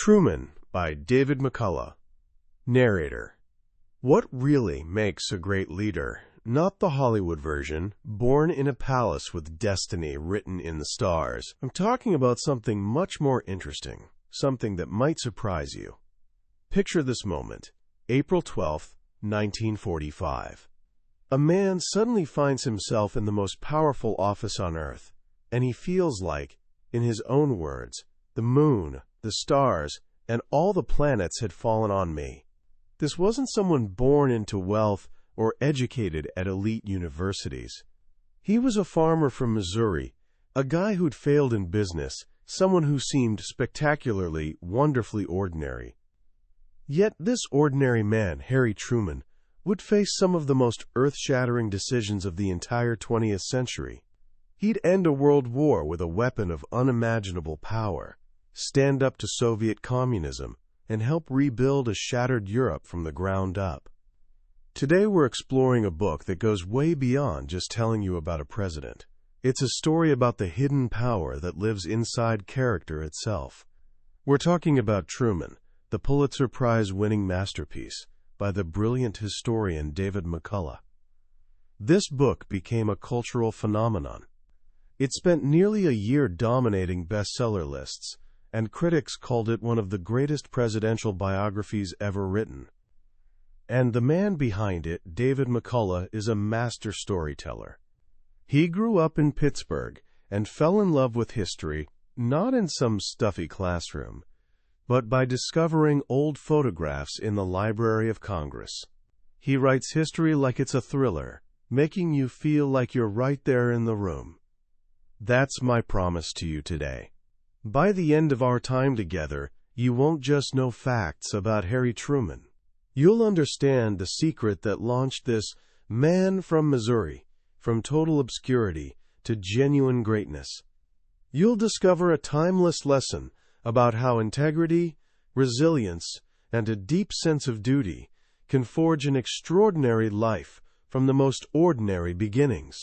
Truman by David McCullough. Narrator. What really makes a great leader? Not the Hollywood version, born in a palace with destiny written in the stars. I'm talking about something much more interesting, something that might surprise you. Picture this moment, April 12th, 1945. A man suddenly finds himself in the most powerful office on earth, and he feels like, in his own words, the moon, the stars, and all the planets had fallen on me. This wasn't someone born into wealth or educated at elite universities. He was a farmer from Missouri, a guy who'd failed in business, someone who seemed spectacularly, wonderfully ordinary. Yet this ordinary man, Harry Truman, would face some of the most earth-shattering decisions of the entire 20th century. He'd end a world war with a weapon of unimaginable power, stand up to Soviet communism, and help rebuild a shattered Europe from the ground up. Today we're exploring a book that goes way beyond just telling you about a president. It's a story about the hidden power that lives inside character itself. We're talking about Truman, the Pulitzer Prize-winning masterpiece by the brilliant historian David McCullough. This book became a cultural phenomenon. It spent nearly a year dominating bestseller lists, and critics called it one of the greatest presidential biographies ever written. And the man behind it, David McCullough, is a master storyteller. He grew up in Pittsburgh and fell in love with history, not in some stuffy classroom, but by discovering old photographs in the Library of Congress. He writes history like it's a thriller, making you feel like you're right there in the room. That's my promise to you today. By the end of our time together, you won't just know facts about Harry Truman. You'll understand the secret that launched this man from Missouri from total obscurity to genuine greatness. You'll discover a timeless lesson about how integrity, resilience, and a deep sense of duty can forge an extraordinary life from the most ordinary beginnings.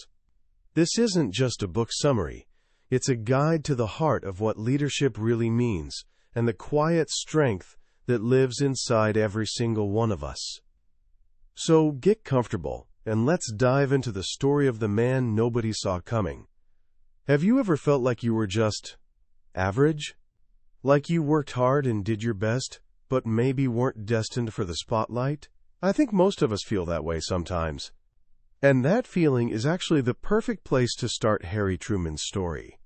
This isn't just a book summary. It's a guide to the heart of what leadership really means and the quiet strength that lives inside every single one of us. So get comfortable and let's dive into the story of the man nobody saw coming. Have you ever felt like you were just average? Like you worked hard and did your best, but maybe weren't destined for the spotlight? I think most of us feel that way sometimes. And that feeling is actually the perfect place to start Harry Truman's story.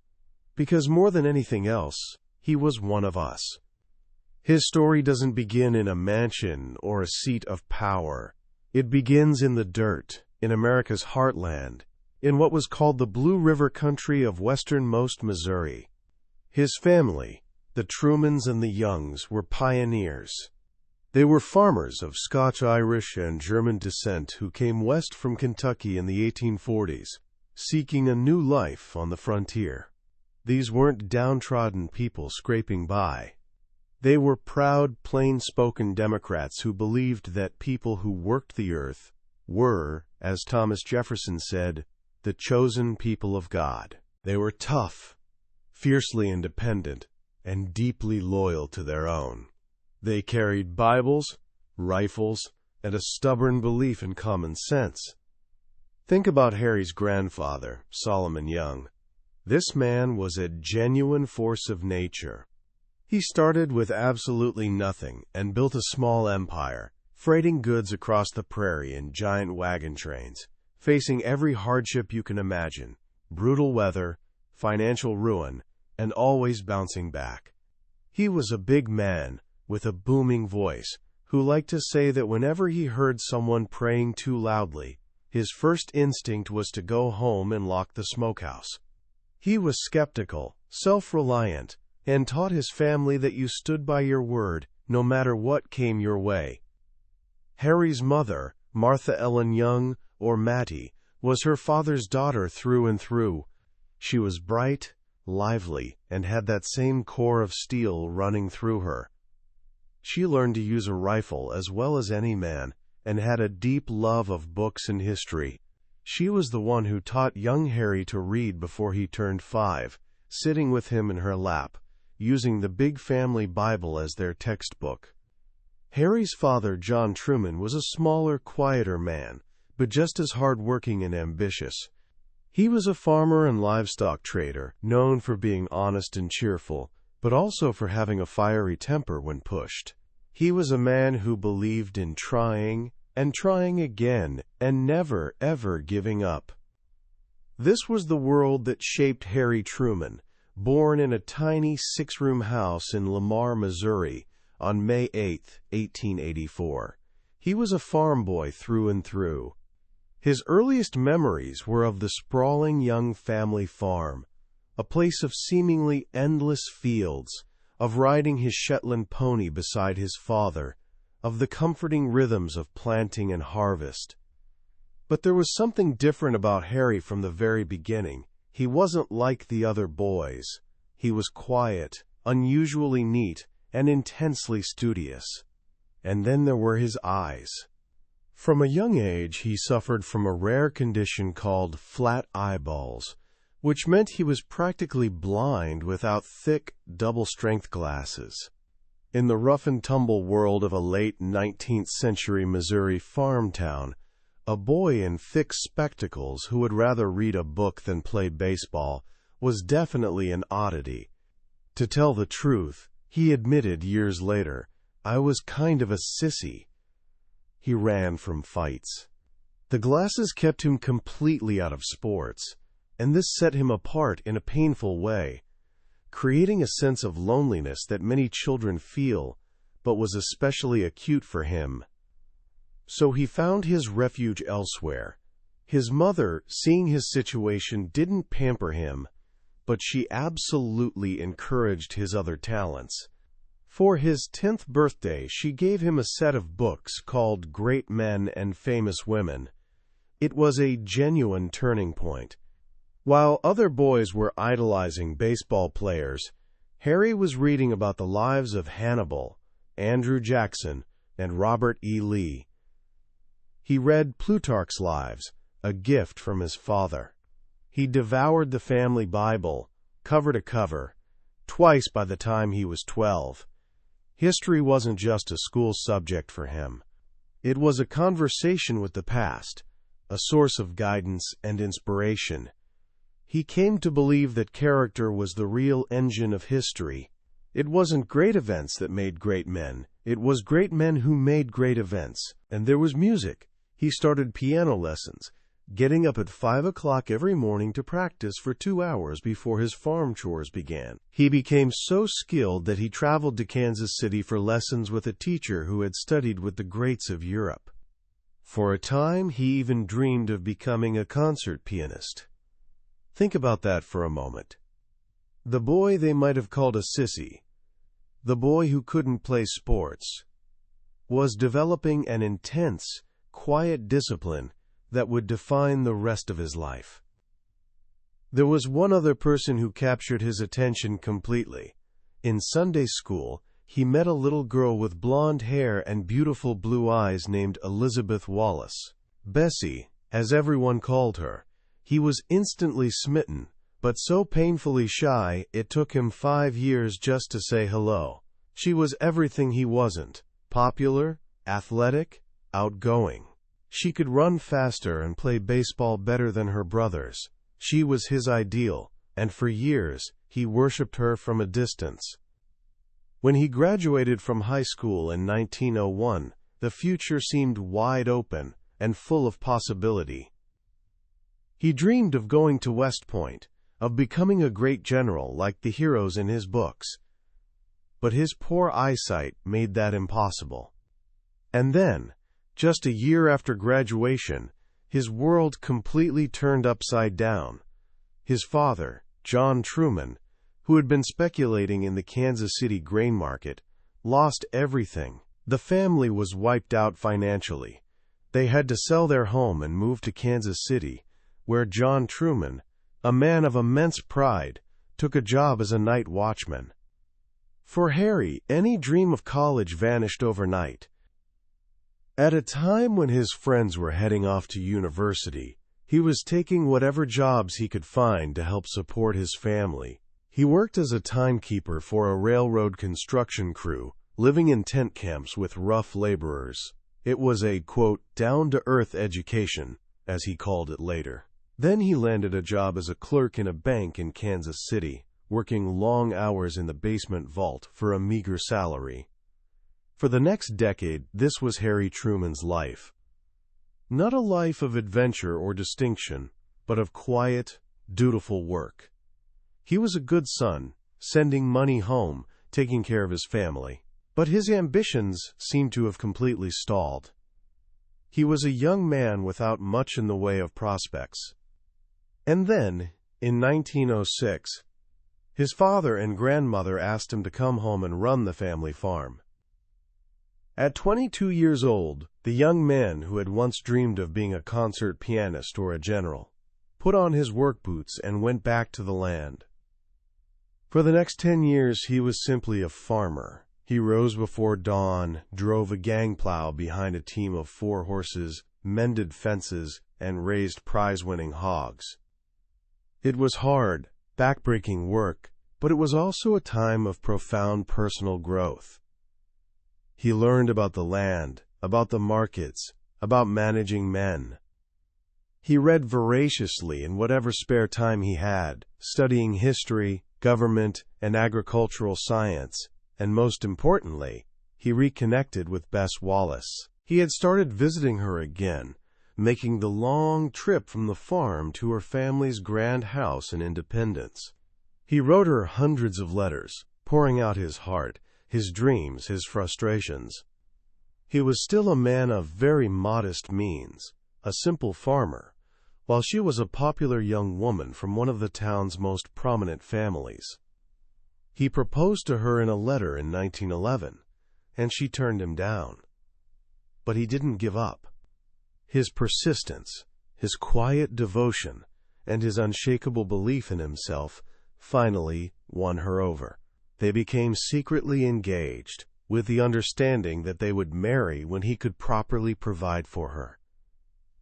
Because more than anything else, he was one of us. His story doesn't begin in a mansion or a seat of power. It begins in the dirt, in America's heartland, in what was called the Blue River country of westernmost Missouri. His family, the Trumans and the Youngs, were pioneers. They were farmers of Scotch-Irish and German descent who came west from Kentucky in the 1840s, seeking a new life on the frontier. These weren't downtrodden people scraping by. They were proud, plain-spoken Democrats who believed that people who worked the earth were, as Thomas Jefferson said, the chosen people of God. They were tough, fiercely independent, and deeply loyal to their own. They carried Bibles, rifles, and a stubborn belief in common sense. Think about Harry's grandfather, Solomon Young. This man was a genuine force of nature. He started with absolutely nothing and built a small empire, freighting goods across the prairie in giant wagon trains, facing every hardship you can imagine, brutal weather, financial ruin, and always bouncing back. He was a big man with a booming voice, who liked to say that whenever he heard someone praying too loudly, his first instinct was to go home and lock the smokehouse. He was skeptical, self-reliant, and taught his family that you stood by your word, no matter what came your way. Harry's mother, Martha Ellen Young, or Mattie, was her father's daughter through and through. She was bright, lively, and had that same core of steel running through her. She learned to use a rifle as well as any man, and had a deep love of books and history. She was the one who taught young Harry to read before he turned 5, sitting with him in her lap, using the big family Bible as their textbook. Harry's father, John Truman, was a smaller, quieter man, but just as hard-working and ambitious. He was a farmer and livestock trader, known for being honest and cheerful, but also for having a fiery temper when pushed. He was a man who believed in trying and trying again and never, ever giving up. This was the world that shaped Harry Truman, born in a tiny six-room house in Lamar, Missouri, on May 8, 1884. He was a farm boy through and through. His earliest memories were of the sprawling young family farm, a place of seemingly endless fields, of riding his Shetland pony beside his father, of the comforting rhythms of planting and harvest. But there was something different about Harry from the very beginning. He wasn't like the other boys. He was quiet, unusually neat, and intensely studious. And then there were his eyes. From a young age, he suffered from a rare condition called flat eyeballs, which meant he was practically blind without thick, double-strength glasses. In the rough-and-tumble world of a late 19th-century Missouri farm town, a boy in thick spectacles who would rather read a book than play baseball was definitely an oddity. To tell the truth, he admitted years later, "I was kind of a sissy." He ran from fights. The glasses kept him completely out of sports, and this set him apart in a painful way, creating a sense of loneliness that many children feel, but was especially acute for him. So he found his refuge elsewhere. His mother, seeing his situation, didn't pamper him, but she absolutely encouraged his other talents. For his 10th birthday, she gave him a set of books called Great Men and Famous Women. It was a genuine turning point. While other boys were idolizing baseball players, Harry was reading about the lives of Hannibal, Andrew Jackson, and Robert E. Lee. He read Plutarch's Lives, a gift from his father. He devoured the family Bible, cover to cover, twice by the time he was 12. History wasn't just a school subject for him. It was a conversation with the past, a source of guidance and inspiration. He came to believe that character was the real engine of history. It wasn't great events that made great men. It was great men who made great events. And there was music. He started piano lessons, getting up at 5 o'clock every morning to practice for 2 hours before his farm chores began. He became so skilled that he traveled to Kansas City for lessons with a teacher who had studied with the greats of Europe. For a time, he even dreamed of becoming a concert pianist. Think about that for a moment. The boy they might have called a sissy, the boy who couldn't play sports, was developing an intense, quiet discipline that would define the rest of his life. There was one other person who captured his attention completely. In Sunday school, he met a little girl with blonde hair and beautiful blue eyes named Elizabeth Wallace. Bessie, as everyone called her. He was instantly smitten, but so painfully shy it took him 5 years just to say hello. She was everything he wasn't: popular, athletic, outgoing. She could run faster and play baseball better than her brothers. She was his ideal, and for years, he worshipped her from a distance. When he graduated from high school in 1901, the future seemed wide open and full of possibility. He dreamed of going to West Point, of becoming a great general like the heroes in his books. But his poor eyesight made that impossible. And then, just a year after graduation, his world completely turned upside down. His father, John Truman, who had been speculating in the Kansas City grain market, lost everything. The family was wiped out financially. They had to sell their home and move to Kansas City, where John Truman, a man of immense pride, took a job as a night watchman. For Harry, any dream of college vanished overnight. At a time when his friends were heading off to university, he was taking whatever jobs he could find to help support his family. He worked as a timekeeper for a railroad construction crew, living in tent camps with rough laborers. It was a, quote, down-to-earth education, as he called it later. Then he landed a job as a clerk in a bank in Kansas City, working long hours in the basement vault for a meager salary. For the next decade, this was Harry Truman's life. Not a life of adventure or distinction, but of quiet, dutiful work. He was a good son, sending money home, taking care of his family. But his ambitions seemed to have completely stalled. He was a young man without much in the way of prospects. And then, in 1906, his father and grandmother asked him to come home and run the family farm. At 22 years old, the young man who had once dreamed of being a concert pianist or a general put on his work boots and went back to the land. For the next 10 years, he was simply a farmer. He rose before dawn, drove a gang plow behind a team of 4 horses, mended fences, and raised prize-winning hogs. It was hard, back-breaking work, but it was also a time of profound personal growth. He learned about the land, about the markets, about managing men. He read voraciously in whatever spare time he had, studying history, government, and agricultural science, and most importantly, he reconnected with Bess Wallace. He had started visiting her again, making the long trip from the farm to her family's grand house in Independence. He wrote her hundreds of letters, pouring out his heart, his dreams, his frustrations. He was still a man of very modest means, a simple farmer, while she was a popular young woman from one of the town's most prominent families. He proposed to her in a letter in 1911, and she turned him down. But he didn't give up. His persistence, his quiet devotion, and his unshakable belief in himself finally won her over. They became secretly engaged, with the understanding that they would marry when he could properly provide for her.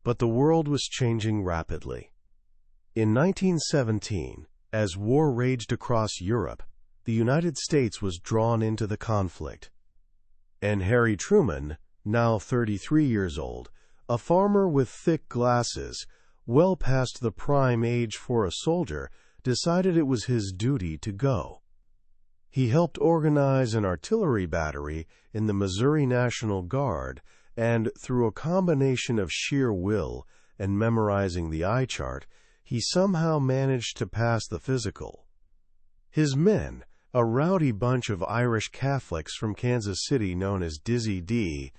But the world was changing rapidly. In 1917, as war raged across Europe, the United States was drawn into the conflict. And Harry Truman, now 33 years old, a farmer with thick glasses, well past the prime age for a soldier, decided it was his duty to go. He helped organize an artillery battery in the Missouri National Guard, and through a combination of sheer will and memorizing the eye chart, he somehow managed to pass the physical. His men, a rowdy bunch of Irish Catholics from Kansas City known as Dizzy D,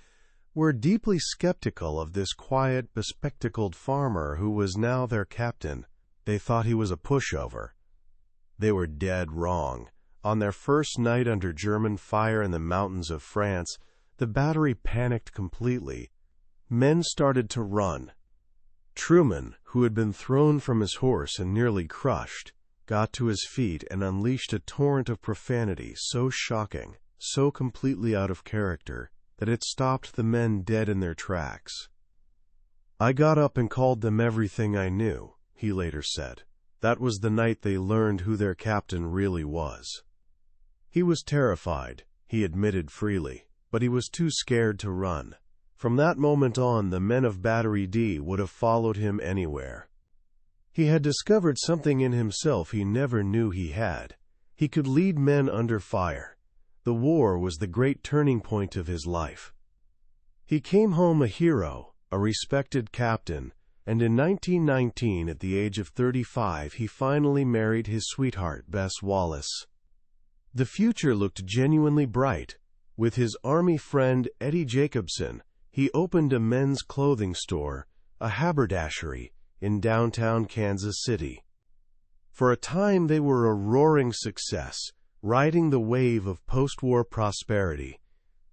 were deeply skeptical of this quiet, bespectacled farmer who was now their captain. They thought he was a pushover. They were dead wrong. On their first night under German fire in the mountains of France, the battery panicked completely. Men started to run. Truman, who had been thrown from his horse and nearly crushed, got to his feet and unleashed a torrent of profanity so shocking, so completely out of character, that it stopped the men dead in their tracks. "I got up and called them everything I knew," he later said. That was the night they learned who their captain really was. He was terrified, he admitted freely, but he was too scared to run. From that moment on, the men of Battery D would have followed him anywhere. He had discovered something in himself he never knew he had. He could lead men under fire. The war was the great turning point of his life. He came home a hero, a respected captain, and in 1919, at the age of 35, he finally married his sweetheart, Bess Wallace. The future looked genuinely bright. With his Army friend Eddie Jacobson, he opened a men's clothing store, a haberdashery, in downtown Kansas City. For a time, they were a roaring success, riding the wave of post-war prosperity.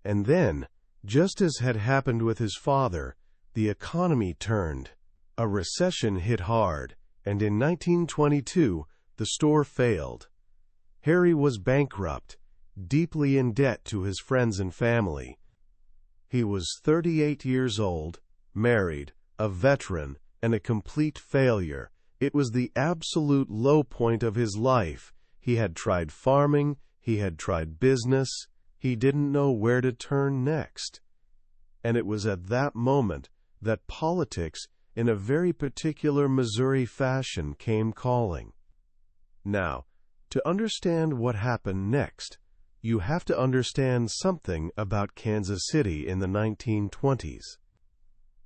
And then, just as had happened with his father, the economy turned. A recession hit hard, and in 1922, the store failed. Harry was bankrupt, deeply in debt to his friends and family. He was 38 years old, married, a veteran, and a complete failure. It was the absolute low point of his life, He had tried farming, he had tried business, he didn't know where to turn next. And it was at that moment that politics, in a very particular Missouri fashion, came calling. Now, to understand what happened next, you have to understand something about Kansas City in the 1920s.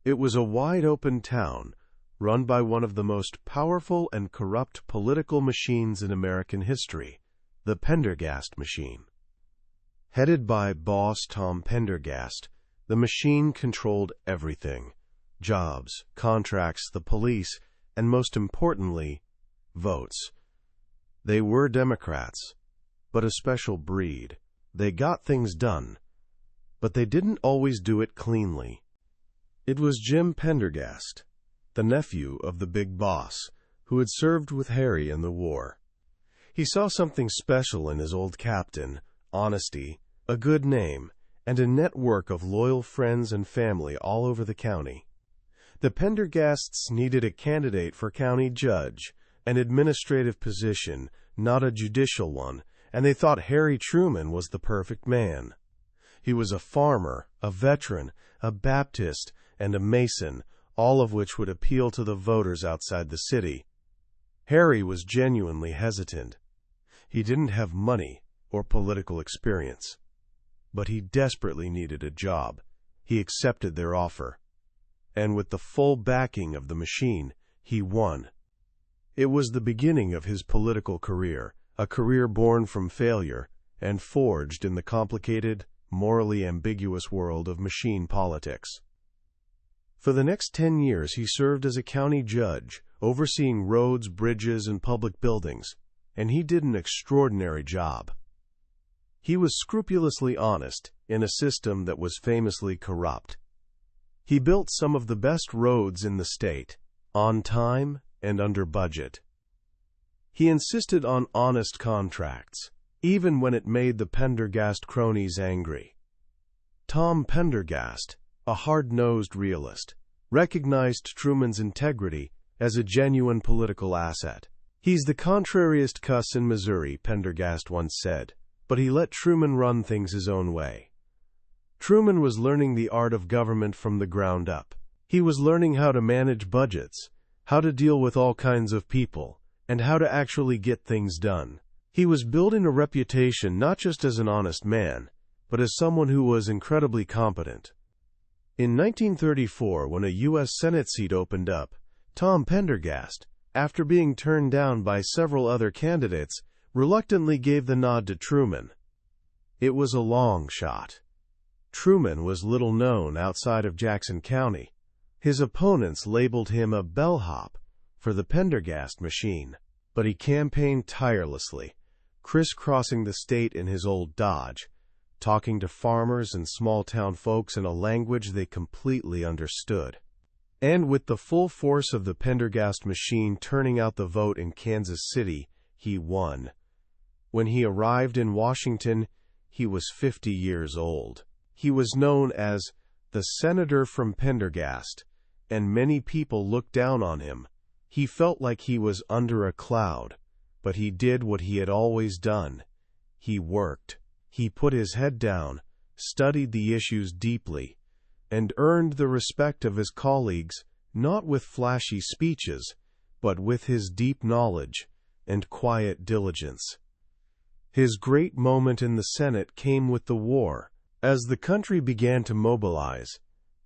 It was a wide-open town, run by one of the most powerful and corrupt political machines in American history, the Pendergast machine. Headed by boss Tom Pendergast, the machine controlled everything: jobs, contracts, the police, and most importantly, votes. They were Democrats, but a special breed. They got things done, but they didn't always do it cleanly. It was Jim Pendergast, the nephew of the big boss, who had served with Harry in the war. He saw something special in his old captain: honesty, a good name, and a network of loyal friends and family all over the county. The Pendergasts needed a candidate for county judge, an administrative position, not a judicial one, and they thought Harry Truman was the perfect man. He was a farmer, a veteran, a Baptist, and a Mason, all of which would appeal to the voters outside the city. Harry was genuinely hesitant. He didn't have money or political experience, but he desperately needed a job. He accepted their offer, and with the full backing of the machine, he won. It was the beginning of his political career, a career born from failure and forged in the complicated, morally ambiguous world of machine politics. For the next 10 years, he served as a county judge, overseeing roads, bridges, and public buildings, and he did an extraordinary job. He was scrupulously honest in a system that was famously corrupt. He built some of the best roads in the state, on time and under budget. He insisted on honest contracts, even when it made the Pendergast cronies angry. Tom Pendergast, a hard-nosed realist, recognized Truman's integrity as a genuine political asset. "He's the contrariest cuss in Missouri," Pendergast once said, but he let Truman run things his own way. Truman was learning the art of government from the ground up. He was learning how to manage budgets, how to deal with all kinds of people, and how to actually get things done. He was building a reputation not just as an honest man, but as someone who was incredibly competent. In 1934, when a U.S. Senate seat opened up, Tom Pendergast, after being turned down by several other candidates, reluctantly gave the nod to Truman. It was a long shot. Truman was little known outside of Jackson County. His opponents labeled him a bellhop for the Pendergast machine, but he campaigned tirelessly, crisscrossing the state in his old Dodge, talking to farmers and small-town folks in a language they completely understood. And with the full force of the Pendergast machine turning out the vote in Kansas City, he won. When he arrived in Washington, he was 50 years old. He was known as the Senator from Pendergast, and many people looked down on him. He felt like he was under a cloud, but he did what he had always done. He worked. He put his head down, studied the issues deeply, and earned the respect of his colleagues, not with flashy speeches, but with his deep knowledge and quiet diligence. His great moment in the Senate came with the war. As the country began to mobilize,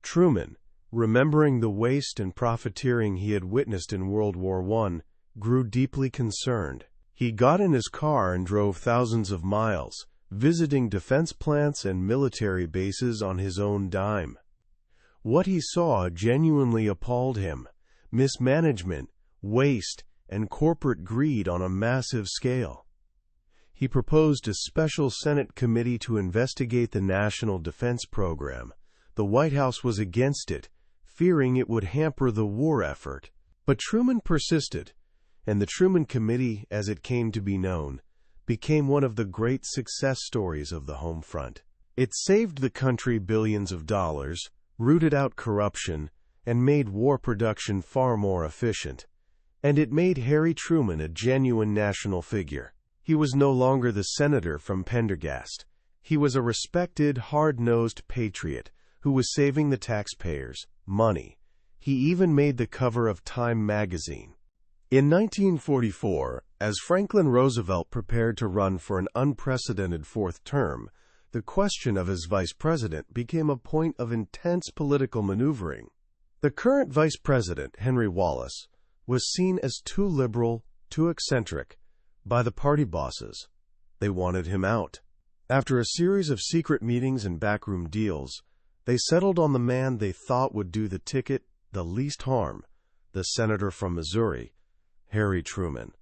Truman, remembering the waste and profiteering he had witnessed in World War I, grew deeply concerned. He got in his car and drove thousands of miles, visiting defense plants and military bases on his own dime. What he saw genuinely appalled him: mismanagement, waste, and corporate greed on a massive scale. He proposed a special Senate committee to investigate the National Defense Program. The White House was against it, fearing it would hamper the war effort. But Truman persisted, and the Truman Committee, as it came to be known, became one of the great success stories of the home front. It saved the country billions of dollars, rooted out corruption, and made war production far more efficient. And it made Harry Truman a genuine national figure. He was no longer the senator from Pendergast. He was a respected, hard-nosed patriot who was saving the taxpayers money. He even made the cover of Time magazine. In 1944, as Franklin Roosevelt prepared to run for an unprecedented fourth term, the question of his vice president became a point of intense political maneuvering. The current vice president, Henry Wallace, was seen as too liberal, too eccentric, by the party bosses. They wanted him out. After a series of secret meetings and backroom deals, they settled on the man they thought would do the ticket the least harm, the senator from Missouri, Harry Truman.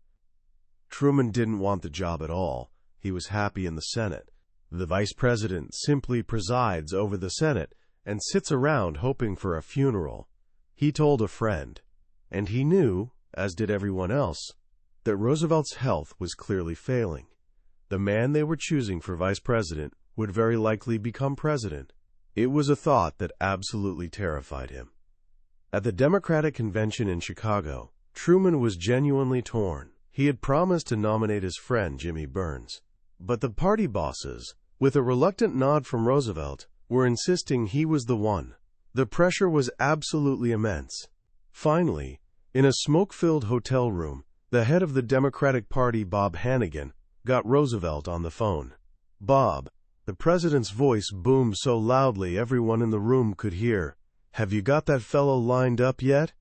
Truman didn't want the job at all. He was happy in the Senate. The vice president simply presides over the Senate and sits around hoping for a funeral. He told a friend, and he knew, as did everyone else, that Roosevelt's health was clearly failing. The man they were choosing for vice president would very likely become president. It was a thought that absolutely terrified him. At the Democratic convention in Chicago, Truman was genuinely torn. He had promised to nominate his friend Jimmy Burns. But the party bosses, with a reluctant nod from Roosevelt, were insisting he was the one. The pressure was absolutely immense. Finally, in a smoke-filled hotel room, the head of the Democratic Party, Bob Hannigan, got Roosevelt on the phone. "Bob," the president's voice boomed so loudly everyone in the room could hear, "have you got that fellow lined up yet?"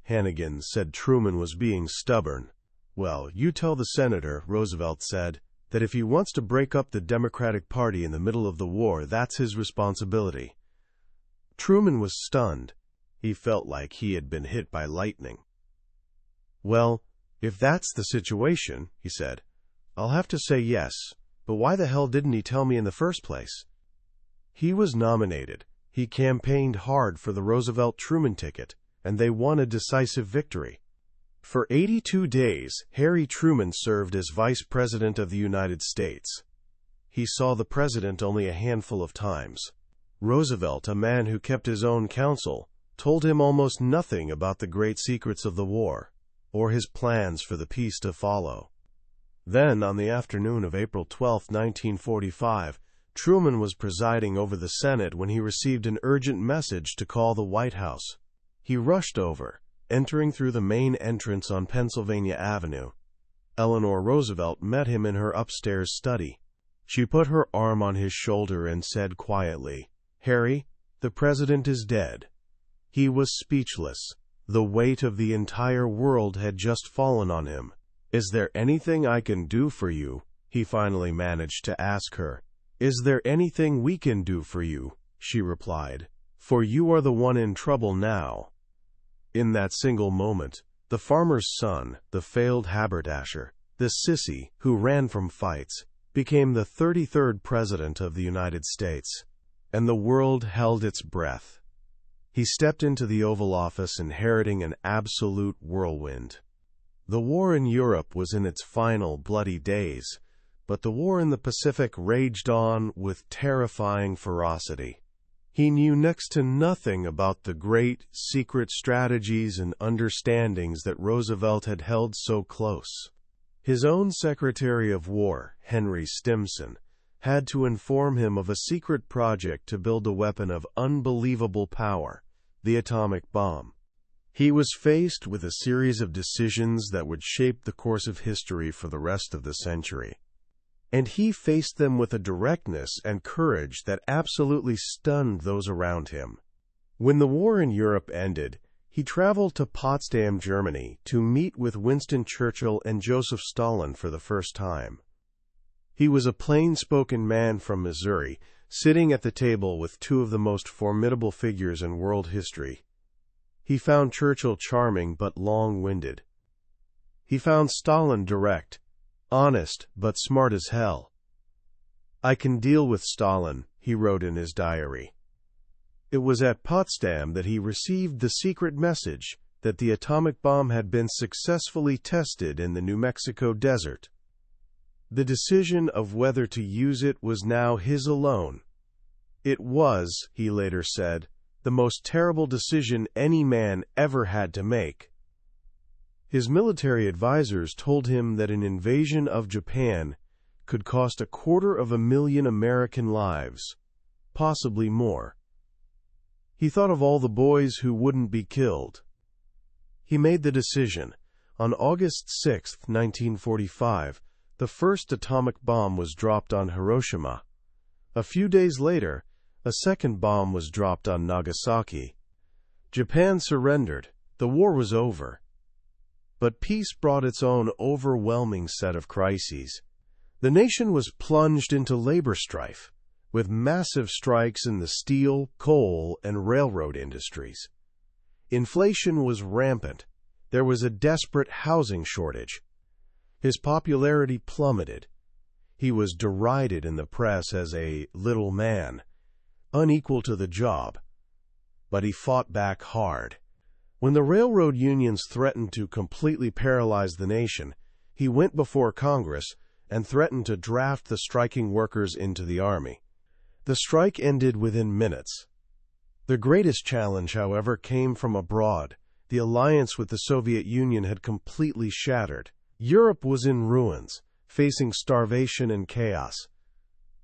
Hannigan said Truman was being stubborn. "Well, you tell the senator," Roosevelt said, "that if he wants to break up the Democratic Party in the middle of the war, that's his responsibility." Truman was stunned. He felt like he had been hit by lightning. "Well, if that's the situation," he said, "I'll have to say yes, but why the hell didn't he tell me in the first place?" He was nominated. He campaigned hard for the Roosevelt-Truman ticket, and they won a decisive victory. For 82 days, Harry Truman served as Vice President of the United States. He saw the president only a handful of times. Roosevelt, a man who kept his own counsel, told him almost nothing about the great secrets of the war, or his plans for the peace to follow. Then, on the afternoon of April 12, 1945, Truman was presiding over the Senate when he received an urgent message to call the White House. He rushed over, entering through the main entrance on Pennsylvania Avenue. Eleanor Roosevelt met him in her upstairs study. She put her arm on his shoulder and said quietly, "Harry, the president is dead." He was speechless. The weight of the entire world had just fallen on him. "Is there anything I can do for you?" he finally managed to ask her. "Is there anything we can do for you?" she replied. "For you are the one in trouble now." In that single moment, the farmer's son, the failed haberdasher, the sissy who ran from fights, became the 33rd President of the United States, and the world held its breath. He stepped into the Oval Office inheriting an absolute whirlwind. The war in Europe was in its final bloody days, but the war in the Pacific raged on with terrifying ferocity. He knew next to nothing about the great, secret strategies and understandings that Roosevelt had held so close. His own Secretary of War, Henry Stimson, had to inform him of a secret project to build a weapon of unbelievable power, the atomic bomb. He was faced with a series of decisions that would shape the course of history for the rest of the century. And he faced them with a directness and courage that absolutely stunned those around him. When the war in Europe ended, he traveled to Potsdam, Germany, to meet with Winston Churchill and Joseph Stalin for the first time. He was a plain-spoken man from Missouri, sitting at the table with two of the most formidable figures in world history. He found Churchill charming but long-winded. He found Stalin direct, honest, but smart as hell. "I can deal with Stalin," he wrote in his diary. It was at Potsdam that he received the secret message that the atomic bomb had been successfully tested in the New Mexico desert. The decision of whether to use it was now his alone. "It was," he later said, "the most terrible decision any man ever had to make." His military advisors told him that an invasion of Japan could cost 250,000 American lives, possibly more. He thought of all the boys who wouldn't be killed. He made the decision. On August 6, 1945, the first atomic bomb was dropped on Hiroshima. A few days later, a second bomb was dropped on Nagasaki. Japan surrendered. The war was over. But peace brought its own overwhelming set of crises. The nation was plunged into labor strife, with massive strikes in the steel, coal, and railroad industries. Inflation was rampant. There was a desperate housing shortage. His popularity plummeted. He was derided in the press as a little man, unequal to the job. But he fought back hard. When the railroad unions threatened to completely paralyze the nation, he went before Congress and threatened to draft the striking workers into the army. The strike ended within minutes. The greatest challenge, however, came from abroad. The alliance with the Soviet Union had completely shattered. Europe was in ruins, facing starvation and chaos.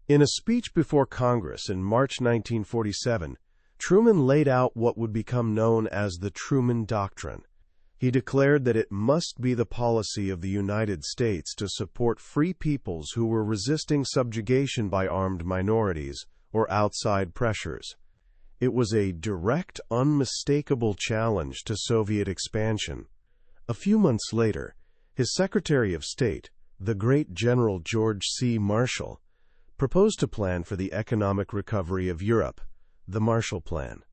In a speech before Congress in March 1947, Truman laid out what would become known as the Truman Doctrine. He declared that it must be the policy of the United States to support free peoples who were resisting subjugation by armed minorities or outside pressures. It was a direct, unmistakable challenge to Soviet expansion. A few months later, his Secretary of State, the great General George C. Marshall, proposed a plan for the economic recovery of Europe, the Marshall Plan.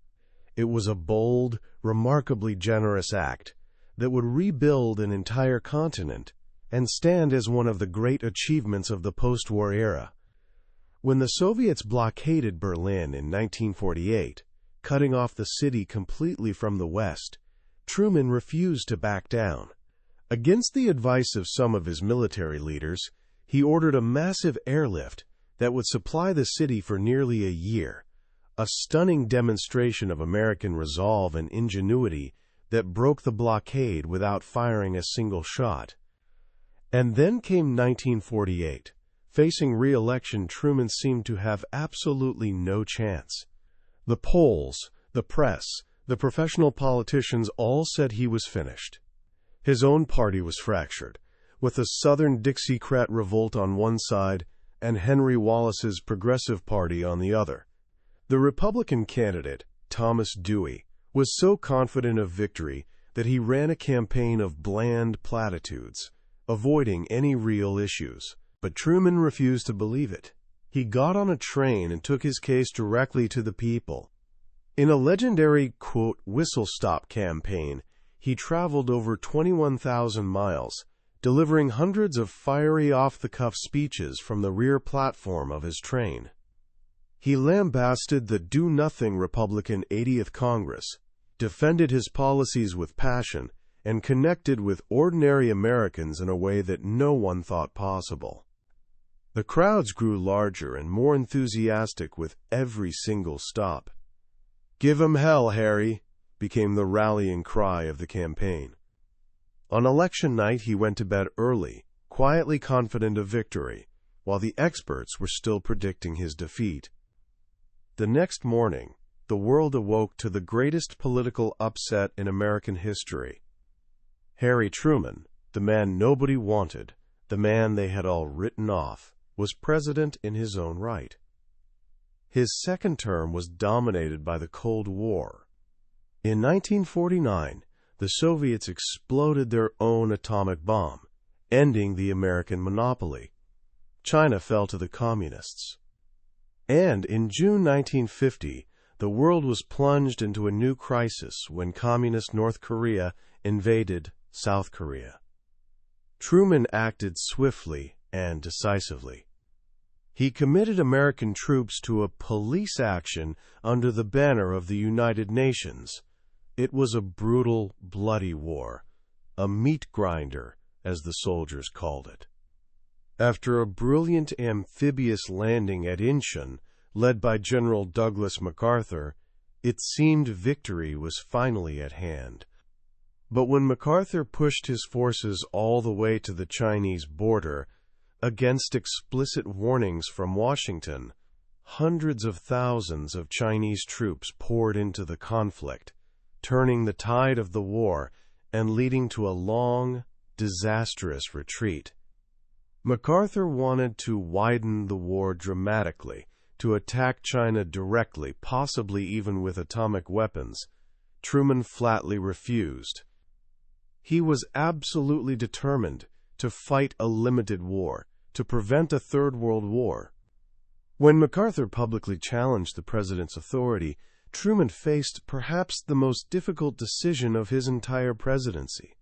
It was a bold, remarkably generous act that would rebuild an entire continent and stand as one of the great achievements of the post-war era. When the Soviets blockaded Berlin in 1948, cutting off the city completely from the West, Truman refused to back down. Against the advice of some of his military leaders, he ordered a massive airlift that would supply the city for nearly a year, a stunning demonstration of American resolve and ingenuity that broke the blockade without firing a single shot. And then came 1948. Facing re-election, Truman seemed to have absolutely no chance. The polls, the press, the professional politicians all said he was finished. His own party was fractured, with the Southern Dixiecrat revolt on one side and Henry Wallace's Progressive Party on the other. The Republican candidate, Thomas Dewey, was so confident of victory that he ran a campaign of bland platitudes, avoiding any real issues. But Truman refused to believe it. He got on a train and took his case directly to the people. In a legendary, quote, whistle-stop campaign, he traveled over 21,000 miles, delivering hundreds of fiery off-the-cuff speeches from the rear platform of his train. He lambasted the do-nothing Republican 80th Congress, defended his policies with passion, and connected with ordinary Americans in a way that no one thought possible. The crowds grew larger and more enthusiastic with every single stop. "Give 'em hell, Harry," became the rallying cry of the campaign. On election night, he went to bed early, quietly confident of victory, while the experts were still predicting his defeat. The next morning, the world awoke to the greatest political upset in American history. Harry Truman, the man nobody wanted, the man they had all written off, was president in his own right. His second term was dominated by the Cold War. In 1949, the Soviets exploded their own atomic bomb, ending the American monopoly. China fell to the communists. And in June 1950, the world was plunged into a new crisis when communist North Korea invaded South Korea. Truman acted swiftly and decisively. He committed American troops to a police action under the banner of the United Nations. It was a brutal, bloody war, a meat grinder, as the soldiers called it. After a brilliant amphibious landing at Incheon, led by General Douglas MacArthur, it seemed victory was finally at hand. But when MacArthur pushed his forces all the way to the Chinese border, against explicit warnings from Washington, hundreds of thousands of Chinese troops poured into the conflict, turning the tide of the war and leading to a long, disastrous retreat. MacArthur wanted to widen the war dramatically, to attack China directly, possibly even with atomic weapons. Truman flatly refused. He was absolutely determined to fight a limited war, to prevent a Third World War. When MacArthur publicly challenged the president's authority, Truman faced perhaps the most difficult decision of his entire presidency.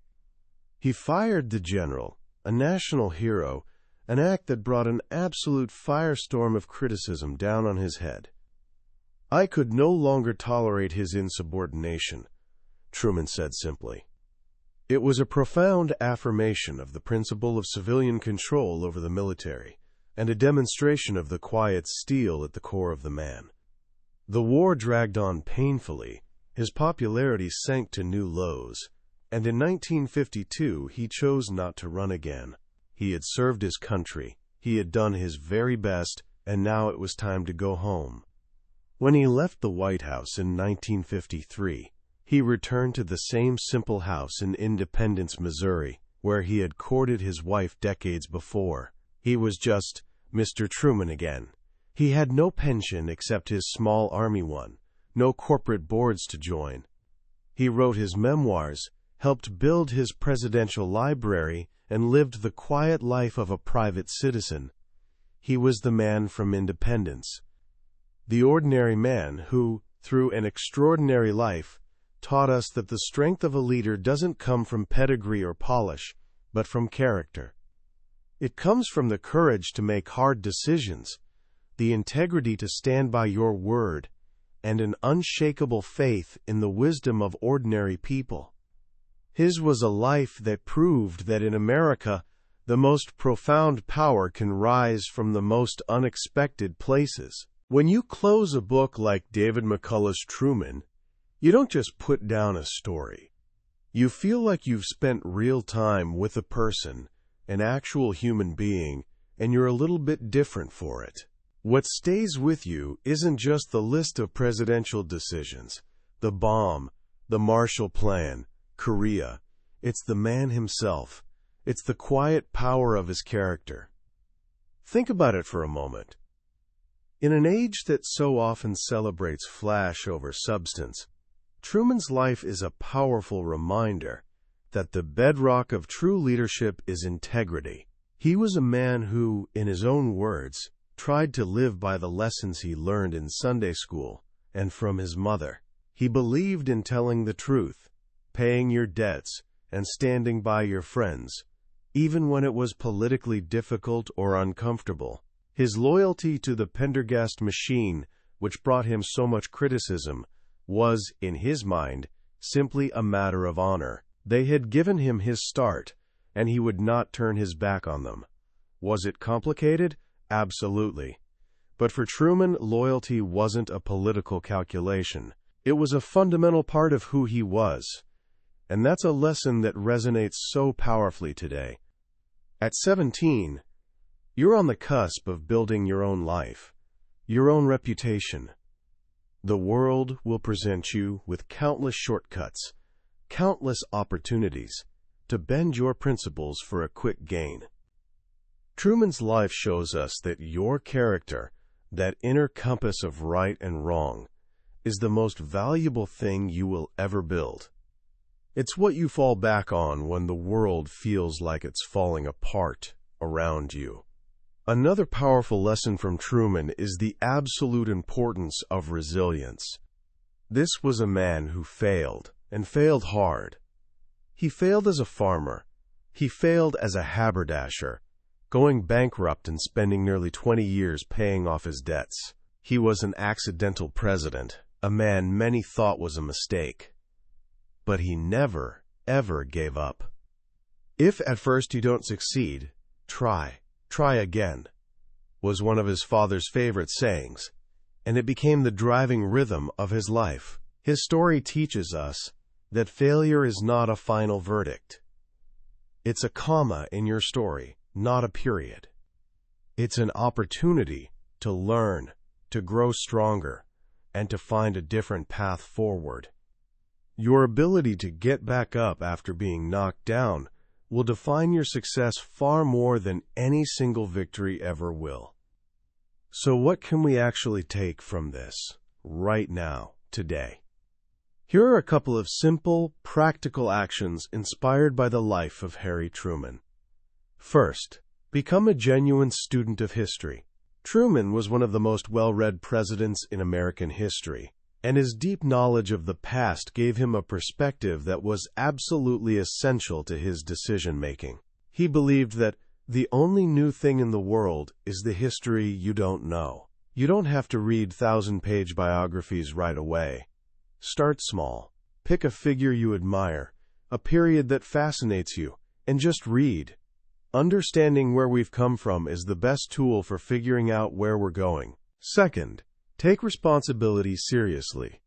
He fired the general, a national hero, an act that brought an absolute firestorm of criticism down on his head. "I could no longer tolerate his insubordination," Truman said simply. It was a profound affirmation of the principle of civilian control over the military, and a demonstration of the quiet steel at the core of the man. The war dragged on painfully, his popularity sank to new lows, and in 1952 he chose not to run again. He had served his country, he had done his very best, and now it was time to go home. When he left the White House in 1953, he returned to the same simple house in Independence, Missouri, where he had courted his wife decades before. He was just Mr. Truman again. He had no pension except his small army one, no corporate boards to join. He wrote his memoirs, helped build his presidential library, and lived the quiet life of a private citizen. He was the man from Independence, the ordinary man who, through an extraordinary life, taught us that the strength of a leader doesn't come from pedigree or polish, but from character. It comes from the courage to make hard decisions, the integrity to stand by your word, and an unshakable faith in the wisdom of ordinary people. His was a life that proved that in America, the most profound power can rise from the most unexpected places. When you close a book like David McCullough's Truman, you don't just put down a story. You feel like you've spent real time with a person, an actual human being, and you're a little bit different for it. What stays with you isn't just the list of presidential decisions, the bomb, the Marshall Plan, Korea. It's the man himself. It's the quiet power of his character. Think about it for a moment. In an age that so often celebrates flash over substance, Truman's life is a powerful reminder that the bedrock of true leadership is integrity. He was a man who, in his own words, tried to live by the lessons he learned in Sunday school and from his mother. He believed in telling the truth, paying your debts, and standing by your friends, even when it was politically difficult or uncomfortable. His loyalty to the Pendergast machine, which brought him so much criticism, was, in his mind, simply a matter of honor. They had given him his start, and he would not turn his back on them. Was it complicated? Absolutely. But for Truman, loyalty wasn't a political calculation. It was a fundamental part of who he was. And that's a lesson that resonates so powerfully today. At 17, you're on the cusp of building your own life, your own reputation. The world will present you with countless shortcuts, countless opportunities to bend your principles for a quick gain. Truman's life shows us that your character, that inner compass of right and wrong, is the most valuable thing you will ever build. It's what you fall back on when the world feels like it's falling apart around you. Another powerful lesson from Truman is the absolute importance of resilience. This was a man who failed, and failed hard. He failed as a farmer. He failed as a haberdasher, going bankrupt and spending nearly 20 years paying off his debts. He was an accidental president, a man many thought was a mistake. But he never, ever gave up. If at first you don't succeed, try again, was one of his father's favorite sayings, and it became the driving rhythm of his life. His story teaches us that failure is not a final verdict. It's a comma in your story, not a period. It's an opportunity to learn, to grow stronger, and to find a different path forward. Your ability to get back up after being knocked down will define your success far more than any single victory ever will. So what can we actually take from this, right now, today? Here are a couple of simple, practical actions inspired by the life of Harry Truman. First, become a genuine student of history. Truman was one of the most well-read presidents in American history, and his deep knowledge of the past gave him a perspective that was absolutely essential to his decision-making. He believed that the only new thing in the world is the history you don't know. You don't have to read 1,000-page biographies right away. Start small. Pick a figure you admire, a period that fascinates you, and just read. Understanding where we've come from is the best tool for figuring out where we're going. Second, take responsibility seriously.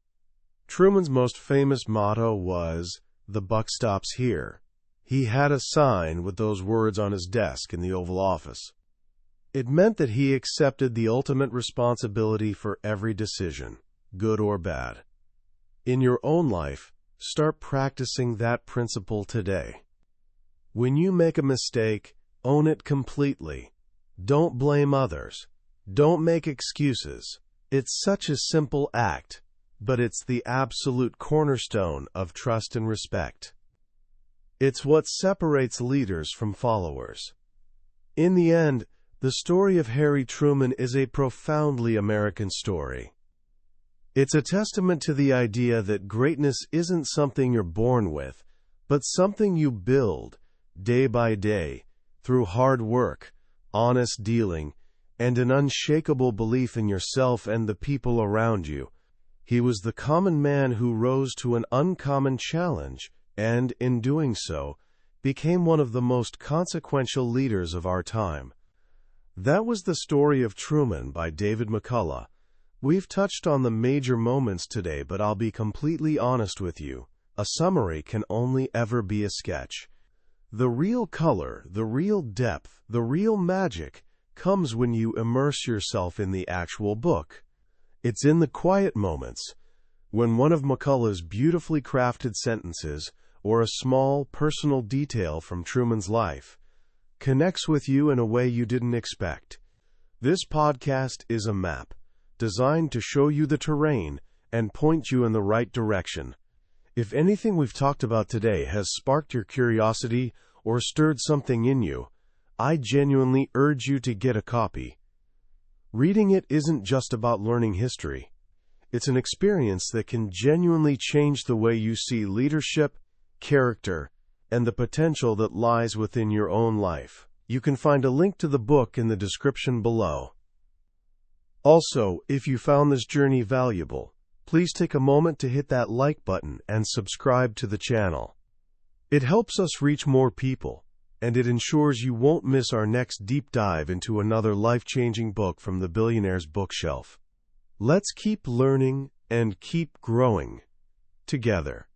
Truman's most famous motto was, "The buck stops here." He had a sign with those words on his desk in the Oval Office. It meant that he accepted the ultimate responsibility for every decision, good or bad. In your own life, start practicing that principle today. When you make a mistake, own it completely. Don't blame others. Don't make excuses. It's such a simple act, but it's the absolute cornerstone of trust and respect. It's what separates leaders from followers. In the end, the story of Harry Truman is a profoundly American story. It's a testament to the idea that greatness isn't something you're born with, but something you build, day by day, through hard work, honest dealing, and an unshakable belief in yourself and the people around you. He was the common man who rose to an uncommon challenge, and, in doing so, became one of the most consequential leaders of our time. That was the story of Truman by David McCullough. We've touched on the major moments today, but I'll be completely honest with you. A summary can only ever be a sketch. The real color, the real depth, the real magic comes when you immerse yourself in the actual book. It's in the quiet moments, when one of McCullough's beautifully crafted sentences, or a small, personal detail from Truman's life, connects with you in a way you didn't expect. This podcast is a map, designed to show you the terrain and point you in the right direction. If anything we've talked about today has sparked your curiosity or stirred something in you, I genuinely urge you to get a copy. Reading it isn't just about learning history. It's an experience that can genuinely change the way you see leadership, character, and the potential that lies within your own life. You can find a link to the book in the description below. Also, if you found this journey valuable, please take a moment to hit that like button and subscribe to the channel. It helps us reach more people, and it ensures you won't miss our next deep dive into another life-changing book from the billionaire's bookshelf. Let's keep learning and keep growing together.